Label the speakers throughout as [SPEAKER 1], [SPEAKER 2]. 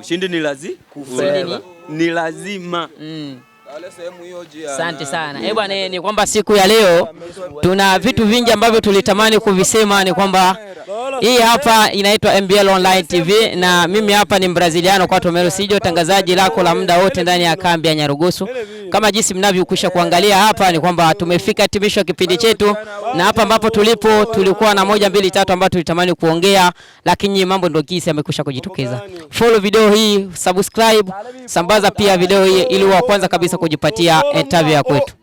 [SPEAKER 1] Ushindi ni lazima.
[SPEAKER 2] Asante sana. Bwana, ni kwamba siku ya leo tuna vitu vingi ambavyo tulitamani kuvisema. Ni kwamba hii hapa inaitwa MBL Online TV na mimi hapa ni Braziliano kwa Tomero Sijo, tangazaji lako la muda wote ndani ya kambi ya Nyarugusu. Kama jinsi mnavyokwisha kuangalia hapa, ni kwamba tumefika hitimisho kipindi chetu, na hapa ambapo tulipo tulikuwa na 1 2 3 ambapo tulitamani kuongea, lakini mambo ndio kisi yamekwisha kujitokeza. Follow video hii, subscribe, sambaza pia video hii ili wa kwanza kabisa kujipatia interview ya kwetu.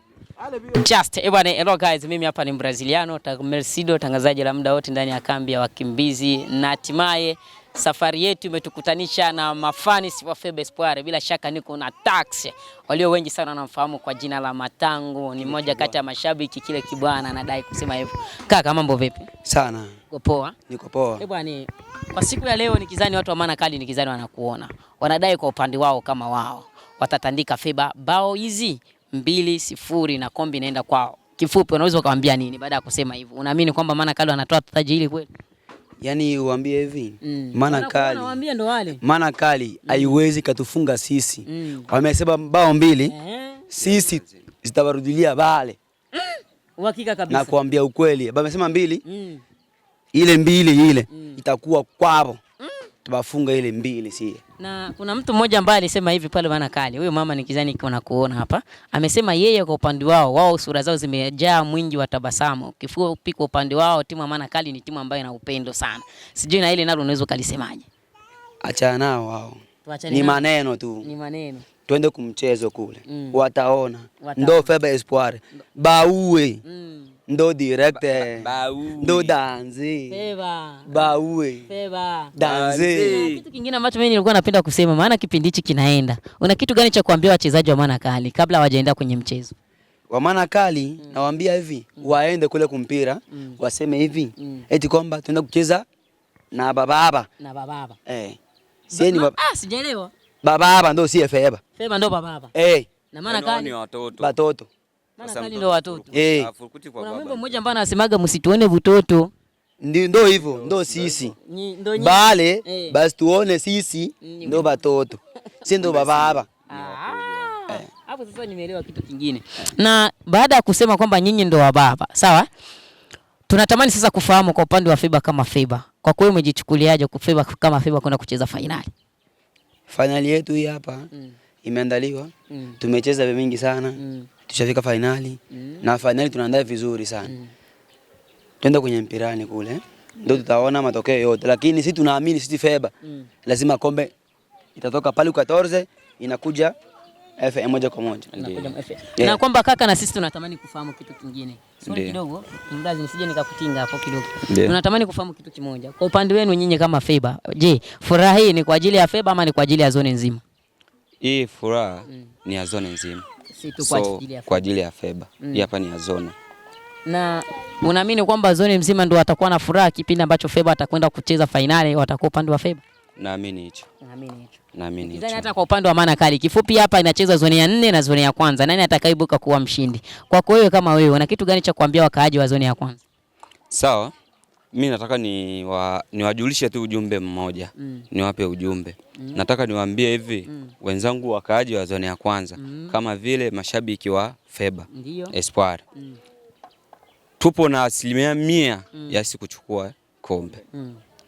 [SPEAKER 2] Bwana, hello guys, mimi hapa ni Braziliano Mercido, tangazaji la muda wote ndani ya kambi ya wakimbizi, na hatimaye safari yetu imetukutanisha na mafanisi wa FEBA Espoir. Bila shaka niko na Tax, walio wengi sana wanamfahamu kwa jina la Matango. Ni mmoja kati ya mashabiki kile kibwana anadai kusema hivyo. Kaka, mambo vipi?
[SPEAKER 3] Sana.
[SPEAKER 2] Uko poa?
[SPEAKER 3] Niko poa.
[SPEAKER 2] Bwana, kwa siku ya leo nikizani watu wa maana kali nikizani wanakuona. Wanadai kwa upande wao kama wao watatandika FEBA bao hizi 2-0 na kombi inaenda kwao. Kifupi unaweza ukamwambia nini baada ya kusema hivyo? Unaamini kwamba maana kali wanatoa taji hili kweli?
[SPEAKER 3] Yaani uambie hivi, maana kali.
[SPEAKER 2] Waambie ndo wale.
[SPEAKER 3] Maana kali haiwezi katufunga sisi. Wamesema bao 2, sisi zitawarudilia bale.
[SPEAKER 2] Uhakika kabisa.
[SPEAKER 3] Na kuambia ukweli, wamesema 2. Ile 2 ile itakuwa kwao. Tubafunga ile 2 si.
[SPEAKER 2] Na kuna mtu mmoja ambaye alisema hivi pale maana kali. Huyo mama nikizani kuna kuona hapa. Amesema yeye kwa upande wao sura zao zimejaa mwingi wa tabasamu. Kifupi kwa upande wao timu ya maana kali ni timu ambayo ina upendo sana. Sijui na ile nalo unaweza kalisemaje?
[SPEAKER 3] Achana nao wao. Ni maneno tu.
[SPEAKER 2] Ni maneno.
[SPEAKER 3] Twende kumchezo kule. Wataona. Ndo FEBA Espoir. Baue. Ndo direct ndo danze baue danze.
[SPEAKER 2] Kitu kingine ambacho mimi nilikuwa napenda kusema, maana kipindi hichi kinaenda, una kitu gani cha kuambia wachezaji wa maana kali kabla hawajaenda kwenye mchezo?
[SPEAKER 3] Wa maana kali nawaambia hivi, waende kule kumpira, waseme hivi eti kwamba tunaenda kucheza na bababa.
[SPEAKER 2] Na bababa. Sijaelewa.
[SPEAKER 3] Bababa ndo si FEBA.
[SPEAKER 2] FEBA ndo bababa. Na maana kali
[SPEAKER 1] ni watoto.
[SPEAKER 3] Watoto.
[SPEAKER 2] Maana kali ndo watoto.
[SPEAKER 1] Kuna
[SPEAKER 2] mwimbo mmoja ambao anasemaga msituone vutoto.
[SPEAKER 3] Ndo hivyo, ndo sisi. Bale, basi tuone sisi ndo watoto. Si ndo bababa.
[SPEAKER 2] Hapo sasa nimeelewa kitu kingine. Na baada ya kusema kwamba nyinyi ndo wababa, sawa? Tunatamani sasa kufahamu kwa upande wa FEBA kama FEBA. Kwa kweli umejichukuliaje kwa FEBA kama FEBA kwenda kucheza finali?
[SPEAKER 3] Finali yetu hii hapa imeandaliwa. Tumecheza vingi sana. Tushafika finali na finali tunaandaa vizuri sana. Twenda kwenye mpirani kule ndio tutaona matokeo yote, lakini sisi tunaamini sisi FEBA lazima kombe itatoka pale 14 inakuja FA moja kwa moja.
[SPEAKER 2] Na kwamba kaka, na sisi tunatamani kufahamu kitu kingine. Swali kidogo, mlazi nisije nikakutinga hapo kidogo. Tunatamani kufahamu kitu kimoja. Kwa upande wenu nyinyi kama FEBA, je, furaha hii ni kwa ajili ya FEBA ama ni kwa ajili ya zone nzima?
[SPEAKER 1] Hii furaha ni ya zone nzima. Kwa ajili ya FEBA. Hii hapa ni ya zone. Na
[SPEAKER 2] unaamini kwamba zone mzima ndio watakuwa na furaha kipindi ambacho FEBA atakwenda kucheza finali, watakuwa upande wa FEBA? Naamini hicho. Naamini hicho. Hata kwa upande wa maana kali, kifupi hapa inacheza zone ya 4 na zone ya kwanza. Nani atakayeibuka kuwa mshindi? Kwako wewe kama wewe, una kitu gani cha kuambia wakaaji wa zone ya kwanza?
[SPEAKER 1] Sawa. Mimi nataka niwajulishe tu ujumbe mmoja. Niwape ujumbe. Nataka niwaambie hivi, wenzangu wakaaji wa zone ya kwanza, kama vile mashabiki wa FEBA Espoir. Tupo na 100% ya siku kuchukua kombe.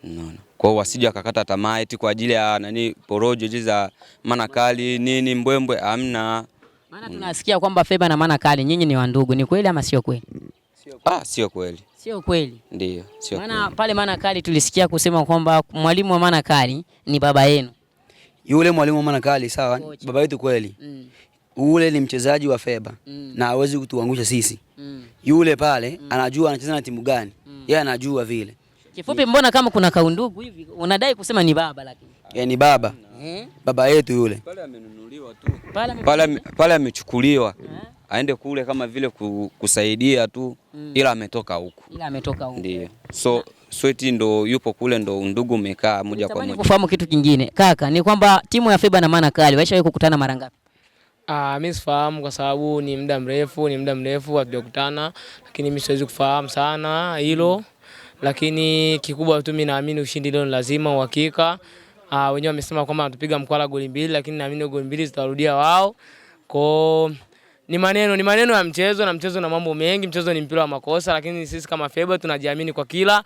[SPEAKER 1] Unaona. Kwa hiyo wasije wakakata tamaa eti kwa ajili ya porojo za maana kali nini mbwembwe, amna.
[SPEAKER 2] Maana tunasikia kwamba FEBA na maana kali nyinyi ni wandugu. Ni kweli ama sio kweli?
[SPEAKER 1] Sio kweli.
[SPEAKER 2] Sio kweli.
[SPEAKER 1] Ndio, sio kweli.
[SPEAKER 2] Maana pale maana kali tulisikia kusema kwamba mwalimu wa maana kali ni baba yenu.
[SPEAKER 3] Yule mwalimu wa maana kali sawa, baba yetu kweli. Ule ni mchezaji wa FEBA na hawezi kutuangusha sisi. Yule pale anajua anacheza na timu gani. Yeye anajua vile.
[SPEAKER 2] Kifupi, mbona kama kuna kaundugu hivi unadai kusema ni baba lakini?
[SPEAKER 3] Ni baba. Baba yetu yule.
[SPEAKER 1] Pale amenunuliwa tu. Pale amechukuliwa. Aende kule kama vile kusaidia tu, ila ametoka huku. Ndio. Sweti ndo yupo kule, ndo ndugu umekaa moja kwa moja.
[SPEAKER 2] Kufahamu kitu kingine kaka, ni kwamba timu ya FEBA na maana kali waishawahi kukutana mara ngapi?
[SPEAKER 4] Mimi sifahamu kwa sababu ni muda mrefu hatujakutana, lakini mimi siwezi kufahamu sana hilo, lakini kikubwa tu mimi naamini ushindi leo lazima, uhakika. wenyewe wamesema kwamba tupiga mkwala goli 2, lakini naamini goli 2 zitarudia wao. Kwa ni maneno ya mchezo, na mchezo na mambo mengi. Mchezo ni mpira wa makosa, lakini sisi kama FEBA tunajiamini kwa kila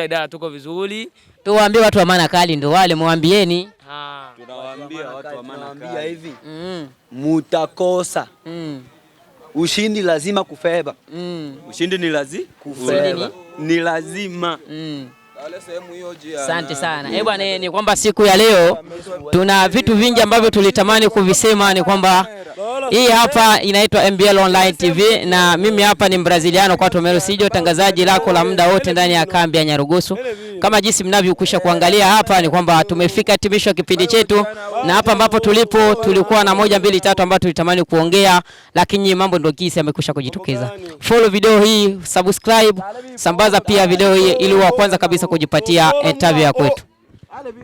[SPEAKER 4] idara tuko vizuri.
[SPEAKER 2] Tuwaambie watu wa maana kali ndio wale, muambieni.
[SPEAKER 1] Tunawaambia watu wa maana kali
[SPEAKER 3] hivi. Mutakosa. Ushindi lazima kufeba.
[SPEAKER 1] Ushindi ni lazima
[SPEAKER 3] kufeba.
[SPEAKER 1] Ni lazima.
[SPEAKER 2] Asante sana. Bwana, ni kwamba siku ya leo tuna vitu vingi ambavyo tulitamani kuvisema. Ni kwamba hii hapa inaitwa MBL Online TV na mimi hapa ni Braziliano kwa Tomero Sijo, tangazaji lako la muda wote ndani ya kambi ya Nyarugusu. Kama jinsi mnavyokwisha kuangalia hapa, ni kwamba tumefika hitimisho kipindi chetu, na hapa ambapo tulipo tulikuwa na 1 2 3 ambapo tulitamani kuongea, lakini mambo ndio kisi yamekwisha kujitokeza. Follow video hii, subscribe, sambaza pia video hii ili wa kwanza kabisa kujipatia interview ya kwetu.